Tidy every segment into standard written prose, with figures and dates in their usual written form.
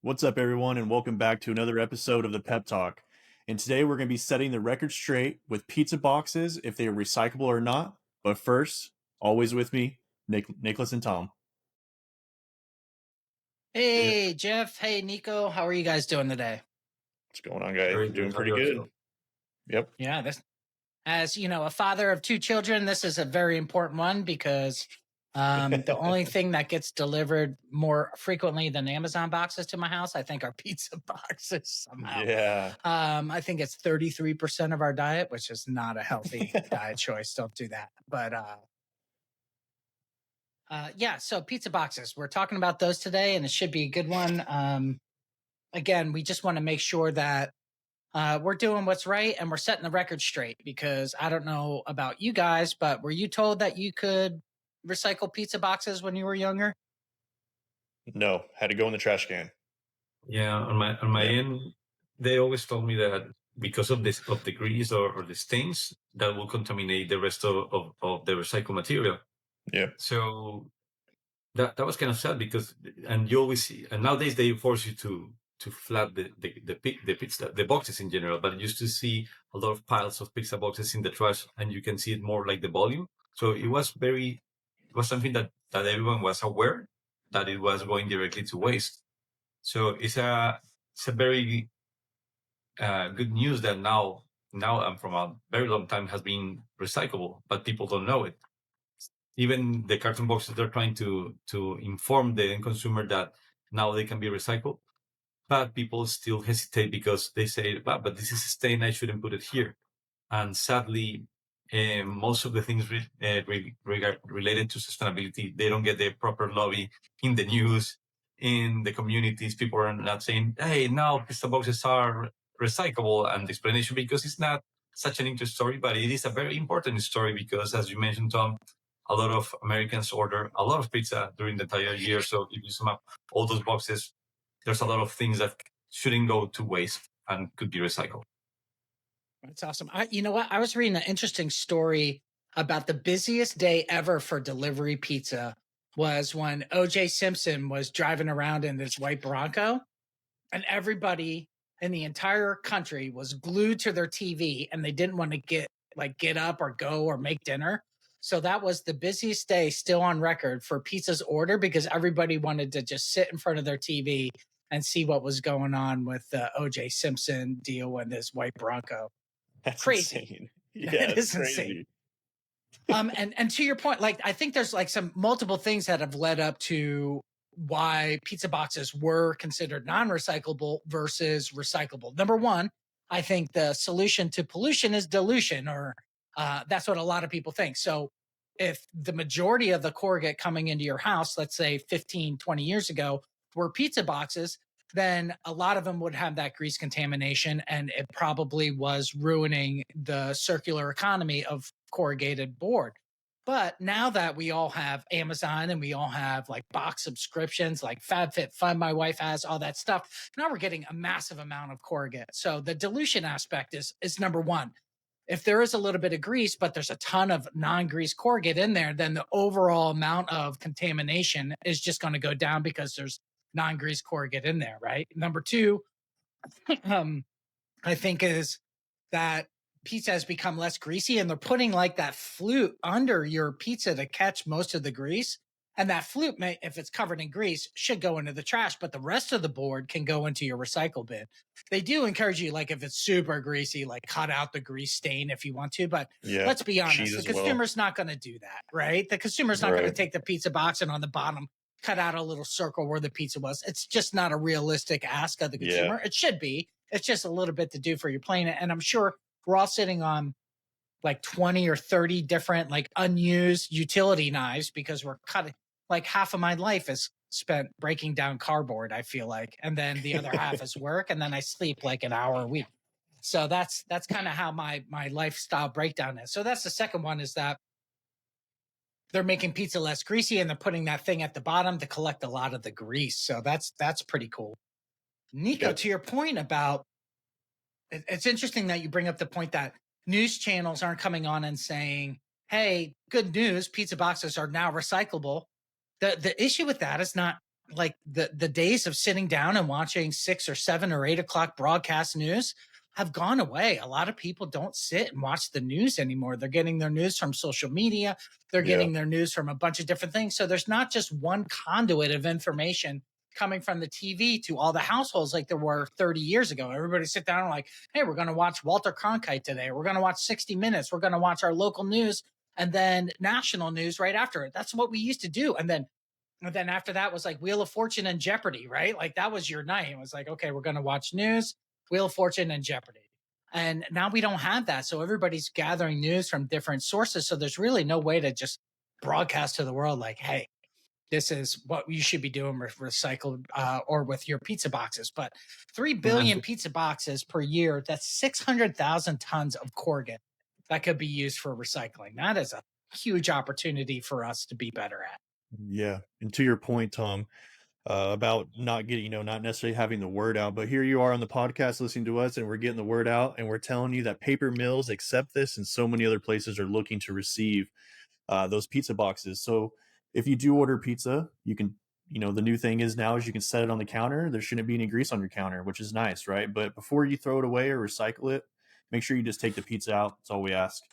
What's up, everyone, and welcome back to another episode of the PEP Talk. And today we're going to be setting the record straight with pizza boxes, if they are recyclable or not. But first, always with me, Nicholas and Tom. Hey, Jeff. Hey, Nico. How are you guys doing today? What's going on, guys? Very We're doing good. pretty How are you? good. Yep. Yeah, as you know, a father of two children, this is a very important one because the only thing that gets delivered more frequently than Amazon boxes to my house, I think, are pizza boxes somehow. Yeah. I think it's 33% of our diet, which is not a healthy diet choice. Don't do that. But yeah, so pizza boxes. We're talking about those today, and it should be a good one. Again, we just want to make sure that we're doing what's right and we're setting the record straight, because I don't know about you guys, but were you told that you could recycle pizza boxes when you were younger? No, had to go in the trash can. Yeah, on my Yeah. end, they always told me that because of this of the grease or the stains that will contaminate the rest of the recycled material. Yeah. So that was kind of sad because and you always see, and nowadays they force you to flat the pizza the boxes in general, but I used to see a lot of piles of pizza boxes in the trash, and you can see it more like the volume. So it was something that everyone was aware that it was going directly to waste. So it's a very good news that now and from a very long time has been recyclable, but people don't know it. Even the carton boxes, they're trying to inform the end consumer that now they can be recycled, but people still hesitate because they say, but this is a stain, I shouldn't put it here. And sadly, most of the things related to sustainability, they don't get the proper lobby in the news, in the communities. People are not saying, hey, now pizza boxes are recyclable, and the explanation, because it's not such an interesting story, but it is a very important story because, as you mentioned, Tom, a lot of Americans order a lot of pizza during the entire year. So if you sum up all those boxes, there's a lot of things that shouldn't go to waste and could be recycled. That's awesome. You know what? I was reading an interesting story about the busiest day ever for delivery pizza was when O.J. Simpson was driving around in his white Bronco, and everybody in the entire country was glued to their TV, and they didn't want to get up or go or make dinner. So that was the busiest day still on record for pizza's order, because everybody wanted to just sit in front of their TV and see what was going on with the O.J. Simpson deal with his white Bronco. That's Crazy. insane. Yeah, It is crazy. insane. And to your point, like, I think there's like some multiple things that have led up to why pizza boxes were considered non-recyclable versus recyclable. Number one, I think the solution to pollution is dilution, or that's what a lot of people think. So if the majority of the corrugate coming into your house, let's say 15, 20 years ago, were pizza boxes, then a lot of them would have that grease contamination, and it probably was ruining the circular economy of corrugated board. But now that we all have Amazon and we all have like box subscriptions like FabFitFun, my wife has all that stuff, now we're getting a massive amount of corrugate. So the dilution aspect is number one. If there is a little bit of grease, but there's a ton of non-grease corrugate in there, then the overall amount of contamination is just going to go down because there's non-grease corrugate in there, right? Number two, I think, is that pizza has become less greasy, and they're putting like that flute under your pizza to catch most of the grease. And that flute, if it's covered in grease, should go into the trash, but the rest of the board can go into your recycle bin. They do encourage you, like if it's super greasy, like cut out the grease stain if you want to. But Yeah. let's be honest, Cheese the as well. consumer's not going to do that, right? The consumer's not going to Right. take the pizza box and on the bottom cut out a little circle where the pizza was. It's just not a realistic ask of the consumer. Yeah. It should be. It's just a little bit to do for your planet. And I'm sure we're all sitting on like 20 or 30 different like unused utility knives, because we're cutting, like half of my life is spent breaking down cardboard, I feel like. And then the other half is work. And then I sleep like an hour a week. So that's kind of how my lifestyle breakdown is. So that's the second one, is that they're making pizza less greasy, and they're putting that thing at the bottom to collect a lot of the grease. So that's pretty cool. Nico, Yep. to your point about, it's interesting that you bring up the point that news channels aren't coming on and saying, hey, good news, pizza boxes are now recyclable. The issue with that is not like the days of sitting down and watching 6 or 7 or 8 o'clock broadcast news have gone away. A lot of people don't sit and watch the news anymore. They're getting their news from social media. They're Yeah. getting their news from a bunch of different things. So there's not just one conduit of information coming from the TV to all the households like there were 30 years ago. Everybody sit down and like, hey, we're going to watch Walter Cronkite today. We're going to watch 60 Minutes. We're going to watch our local news and then national news right after it. That's what we used to do. And then after that was like Wheel of Fortune and Jeopardy, right? Like that was your night. It was like, okay, we're going to watch news, Wheel of Fortune, and Jeopardy. And now we don't have that. So everybody's gathering news from different sources. So there's really no way to just broadcast to the world like, hey, this is what you should be doing with recycled or with your pizza boxes. But 3 billion pizza boxes per year, that's 600,000 tons of corrugate that could be used for recycling. That is a huge opportunity for us to be better at. Yeah. And to your point, Tom, about not getting, not necessarily having the word out, but here you are on the podcast listening to us and we're getting the word out and we're telling you that paper mills accept this and so many other places are looking to receive those pizza boxes. So if you do order pizza, you can, the new thing is now is you can set it on the counter. There shouldn't be any grease on your counter, which is nice, right? But before you throw it away or recycle it, make sure you just take the pizza out. That's all we ask.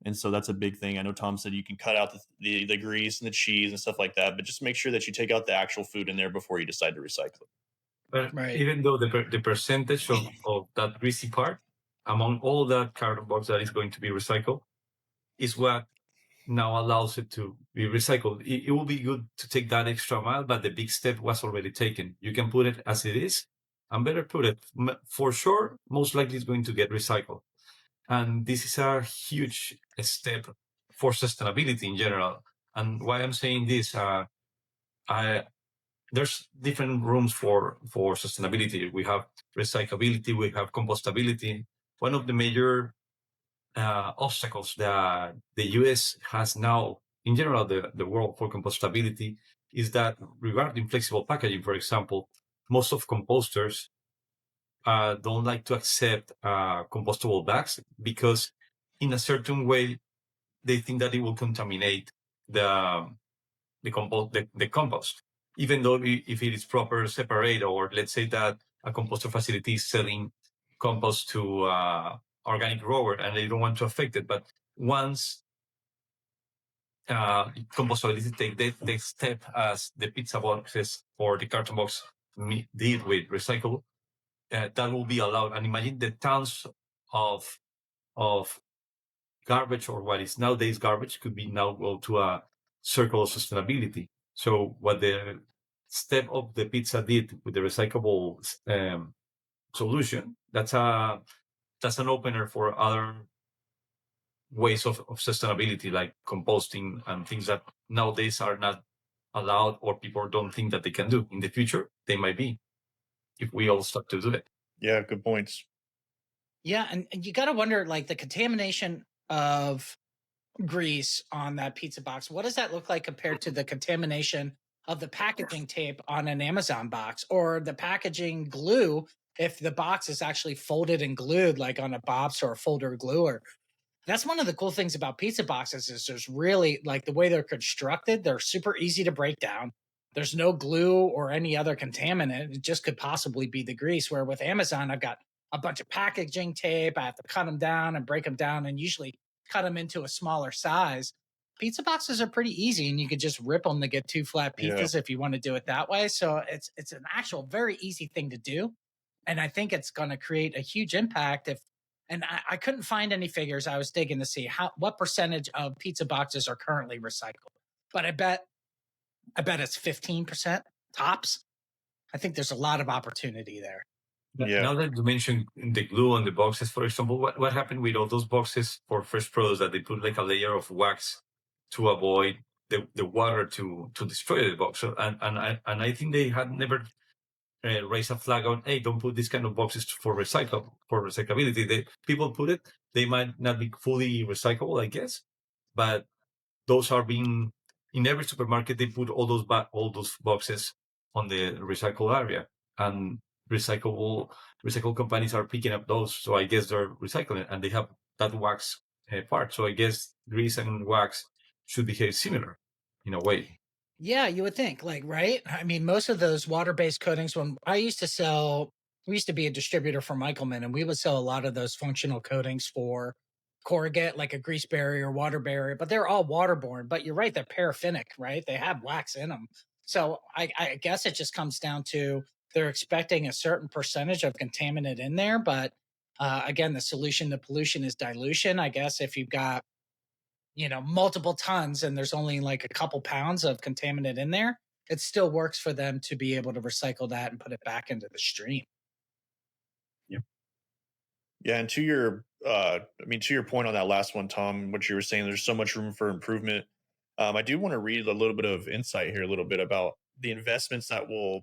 And so that's a big thing. I know Tom said you can cut out the grease and the cheese and stuff like that, but just make sure that you take out the actual food in there before you decide to recycle it. But Right. even though the percentage of that greasy part among all that carton box that is going to be recycled is what now allows it to be recycled. It will be good to take that extra mile, but the big step was already taken. You can put it as it is and better put it. For sure, most likely it's going to get recycled. And this is a huge step for sustainability in general. And why I'm saying this, there's different rooms for sustainability. We have recyclability, we have compostability. One of the major obstacles that the US has now, in general, the world for compostability, is that regarding flexible packaging, for example, most of composters don't like to accept compostable bags because, in a certain way, they think that it will contaminate the compost, even though if it is proper separate, or let's say that a composter facility is selling compost to organic grower and they don't want to affect it. But once compostability take the step as the pizza boxes or the carton box did with recyclable, that will be allowed. And imagine the tons of garbage, or what is nowadays garbage, could be now go to a circle of sustainability. So what the step of the pizza did with the recyclable solution, that's an opener for other ways of sustainability, like composting and things that nowadays are not allowed, or people don't think that they can do. In the future, they might be, if we all start to do it. Yeah, good points. Yeah, and you got to wonder, like, the contamination of grease on that pizza box. What does that look like compared to the contamination of the packaging tape on an Amazon box, or the packaging glue if the box is actually folded and glued, like on a Bob's or a folder gluer? That's one of the cool things about pizza boxes is there's really, like, the way they're constructed, they're super easy to break down. There's no glue or any other contaminant. It just could possibly be the grease. Where with Amazon, I've got a bunch of packaging tape. I have to cut them down and break them down and usually cut them into a smaller size. Pizza boxes are pretty easy and you could just rip them to get two flat pizzas if you want to do it that way. So it's an actual very easy thing to do. And I think it's going to create a huge impact if, and I couldn't find any figures. I was digging to see what percentage of pizza boxes are currently recycled, but I bet it's 15% tops. I think there's a lot of opportunity there. Yeah. Now that you mentioned the glue on the boxes, for example, what happened with all those boxes for fresh produce that they put like a layer of wax to avoid the water to destroy the box? So, and I think they had never raised a flag on, hey, don't put this kind of boxes for recyclability. People put it, they might not be fully recyclable, I guess, but those are being in every supermarket. They put all those boxes on the recycle area, and recycle companies are picking up those. So I guess they're recycling, and they have that wax part. So I guess grease and wax should behave similar in a way. Yeah, you would think, like, right? I mean, most of those water-based coatings, when I used to sell, we used to be a distributor for Michelman, and we would sell a lot of those functional coatings for corrugate, like a grease barrier, water barrier, but they're all waterborne. But you're right, they're paraffinic, right? They have wax in them. So I guess it just comes down to they're expecting a certain percentage of contaminant in there. But again, the solution to pollution is dilution. I guess if you've got multiple tons and there's only like a couple pounds of contaminant in there, it still works for them to be able to recycle that and put it back into the stream. Yeah, and to your point on that last one, Tom, what you were saying, there's so much room for improvement. I do want to read a little bit of insight here, a little bit about the investments that will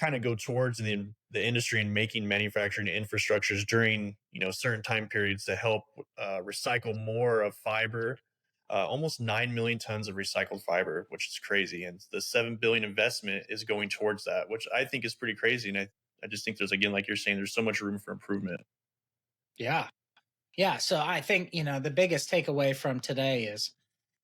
kind of go towards the industry and making manufacturing infrastructures during certain time periods to help recycle more of fiber. Almost 9 million tons of recycled fiber, which is crazy, and the 7 billion investment is going towards that, which I think is pretty crazy. And I just think there's, again, like you're saying, there's so much room for improvement. Yeah. Yeah. So I think, the biggest takeaway from today is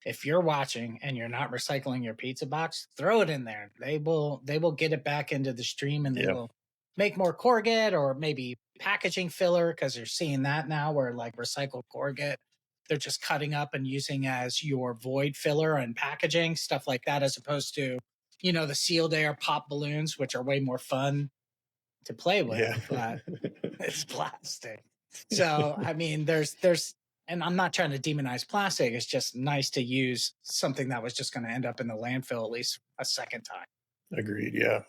if you're watching and you're not recycling your pizza box, throw it in there. They will get it back into the stream and they Yeah, will make more corrugate or maybe packaging filler because you're seeing that now where like recycled corrugate they're just cutting up and using as your void filler and packaging stuff like that as opposed to the sealed air pop balloons which are way more fun to play with yeah. but it's plastic. So, I mean, there's, and I'm not trying to demonize plastic. It's just nice to use something that was just going to end up in the landfill at least a second time. Agreed. Yeah.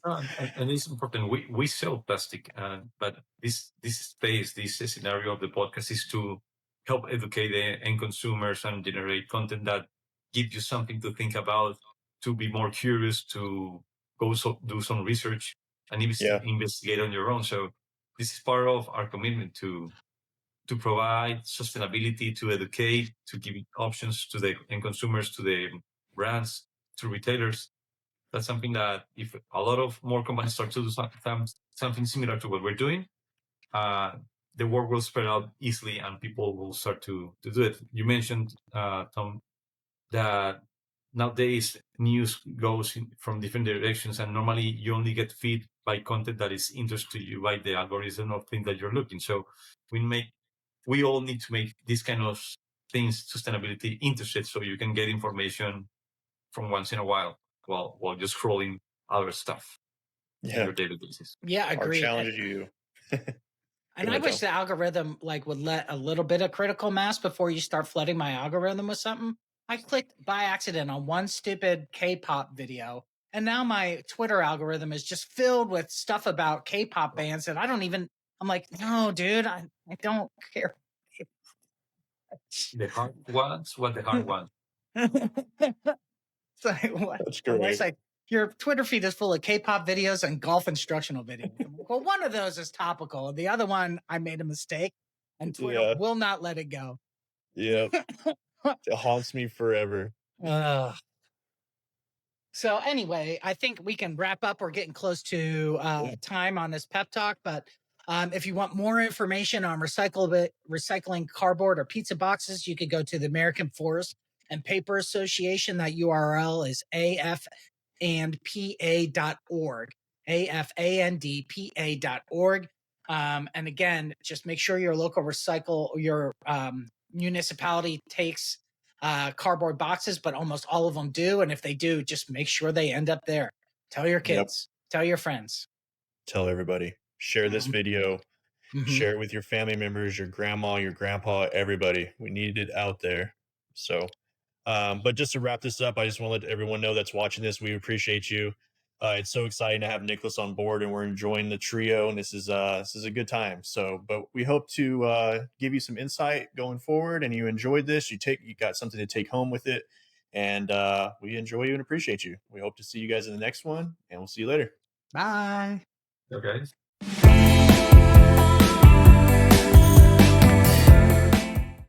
And it's important. We sell plastic, but this space, this scenario of the podcast is to help educate the end consumers and generate content that give you something to think about, to be more curious, to do some research and Yeah. investigate on your own. So this is part of our commitment to provide sustainability, to educate, to give options to the end consumers, to the brands, to retailers. That's something that if a lot of more companies start to do something similar to what we're doing, uh, the work will spread out easily and people will start to do it. You mentioned, Tom, that nowadays news goes from different directions and normally you only get feed by content that is interest to you by the algorithm of things that you're looking. So we all need to make these kind of things sustainability interested so you can get information from once in a while just scrolling other stuff in Yeah. your daily basis. Yeah, Our agreed. challenge is you. And Go I ahead, wish Tom. the algorithm like would let a little bit of critical mass before you start flooding my algorithm with something. I clicked by accident on one stupid K-pop video, and now my Twitter algorithm is just filled with stuff about K-pop bands that I don't even. I'm like, no, dude, I don't care. The hard ones, what the hard ones. It's like, what? That's And it's great. like, your Twitter feed is full of K-pop videos and golf instructional videos. I'm like, well, one of those is topical. The other one, I made a mistake, and Twitter Yeah. will not let it go. Yeah. It haunts me forever. Ugh. So anyway, I think we can wrap up. We're getting close to Yeah. time on this pep talk, but if you want more information on recycling cardboard or pizza boxes, you could go to the American Forest and Paper Association. That URL is afandpa.org, afandpa.org. And again, just make sure your local your municipality takes cardboard boxes, but almost all of them do. And if they do, just make sure they end up there. Tell your Yep. kids, tell your friends. Tell everybody. Share this video. Mm-hmm. Share it with your family members, your grandma, your grandpa, everybody. We need it out there. So, but just to wrap this up, I just want to let everyone know that's watching this, we appreciate you. It's so exciting to have Nicholas on board, and we're enjoying the trio, and this is a good time. So, but we hope to give you some insight going forward, and you enjoyed this. You got something to take home with it, and we enjoy you and appreciate you. We hope to see you guys in the next one, and we'll see you later. Bye. Okay.